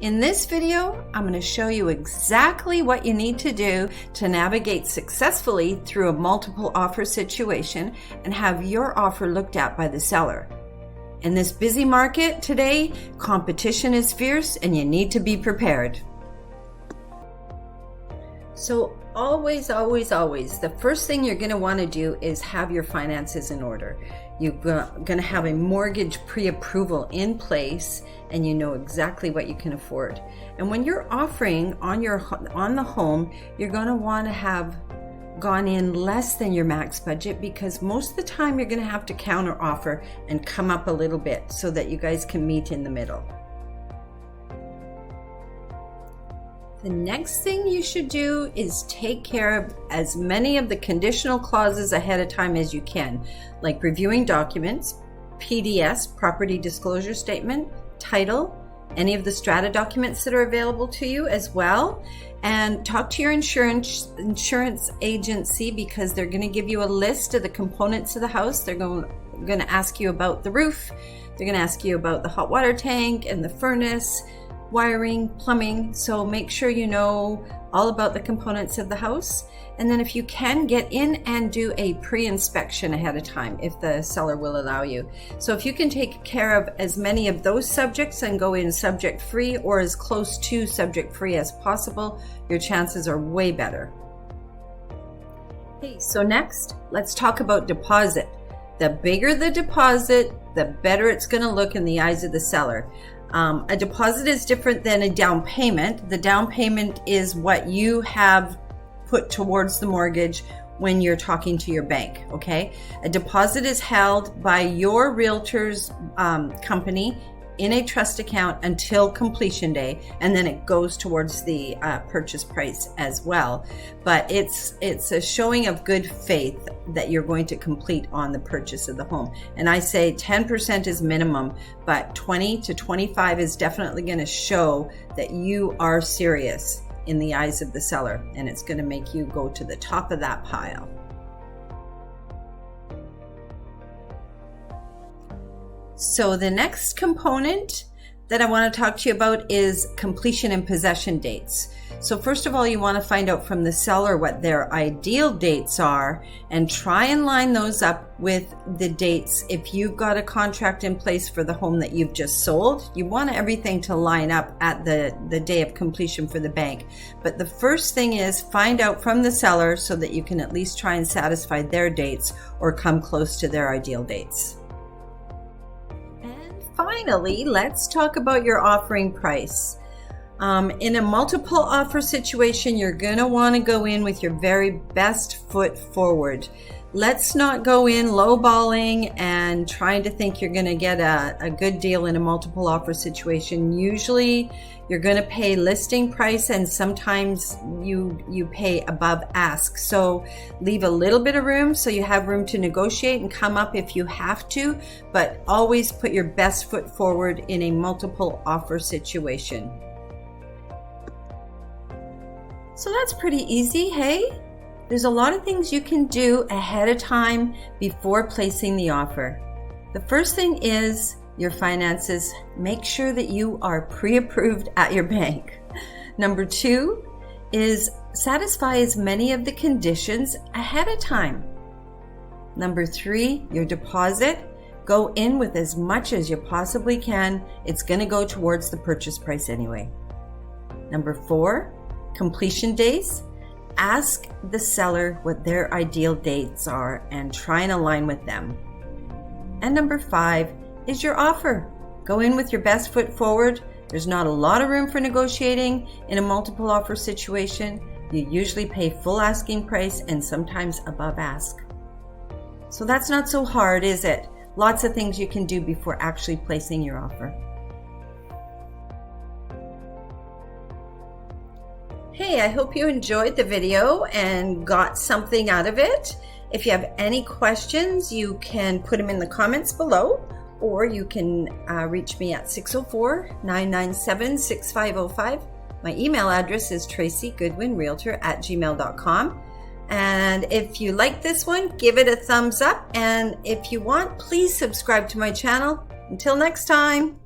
In this video, I'm going to show you exactly what you need to do to navigate successfully through a multiple offer situation and have your offer looked at by the seller. In this busy market today, competition is fierce and you need to be prepared. So always, the first thing you're going to want to do is have your finances in order. You're going to have a mortgage pre-approval in place and you know exactly what you can afford. And when you're offering on the home, you're going to want to have gone in less than your max budget, because most of the time you're going to have to counter offer and come up a little bit so that you guys can meet in the middle. The next thing you should do is take care of as many of the conditional clauses ahead of time as you can, like reviewing documents, PDS, property disclosure statement, title, any of the strata documents that are available to you as well. And talk to your insurance agency, because they're going to give you a list of the components of the house. They're going to ask you about the roof. They're going to ask you about the hot water tank and the furnace, wiring, plumbing. So make sure you know all about the components of the house. And then if you can, get in and do a pre-inspection ahead of time if the seller will allow you. So if you can take care of as many of those subjects and go in subject free or as close to subject free as possible, your chances are way better. Okay, so next, let's talk about deposit. The bigger the deposit, the better it's going to look in the eyes of the seller. A deposit is different than a down payment. The down payment is what you have put towards the mortgage when you're talking to your bank, okay? A deposit is held by your realtor's company in a trust account until completion day, and then it goes towards the purchase price as well. But it's a showing of good faith that you're going to complete on the purchase of the home. And I say 10% is minimum, but 20 to 25 is definitely going to show that you are serious in the eyes of the seller, and it's going to make you go to the top of that pile. So the next component that I want to talk to you about is completion and possession dates. So first of all, you want to find out from the seller what their ideal dates are and try and line those up with the dates. If you've got a contract in place for the home that you've just sold, you want everything to line up at the day of completion for the bank. But the first thing is find out from the seller so that you can at least try and satisfy their dates or come close to their ideal dates. Finally, let's talk about your offering price. In a multiple offer situation, you're going to want to go in with your very best foot forward. Let's not go in lowballing and trying to think you're going to get a good deal in a multiple offer situation. Usually you're going to pay listing price, and sometimes you pay above ask. So leave a little bit of room so you have room to negotiate and come up if you have to, but always put your best foot forward in a multiple offer situation. So that's pretty easy, hey? There's a lot of things you can do ahead of time before placing the offer. The first thing is your finances. Make sure that you are pre-approved at your bank. Number 2 is satisfy as many of the conditions ahead of time. Number 3, your deposit. Go in with as much as you possibly can. It's going to go towards the purchase price anyway. Number 4, completion days. Ask the seller what their ideal dates are and try and align with them. And number 5 is your offer. Go in with your best foot forward. There's not a lot of room for negotiating in a multiple offer situation. You usually pay full asking price and sometimes above ask. So that's not so hard, is it? Lots of things you can do before actually placing your offer. Hey, I hope you enjoyed the video and got something out of it. If you have any questions, you can put them in the comments below, or you can reach me at 604-997-6505. My email address is tracygoodwinrealtor@gmail.com. And if you like this one, give it a thumbs up. And if you want, please subscribe to my channel. Until next time.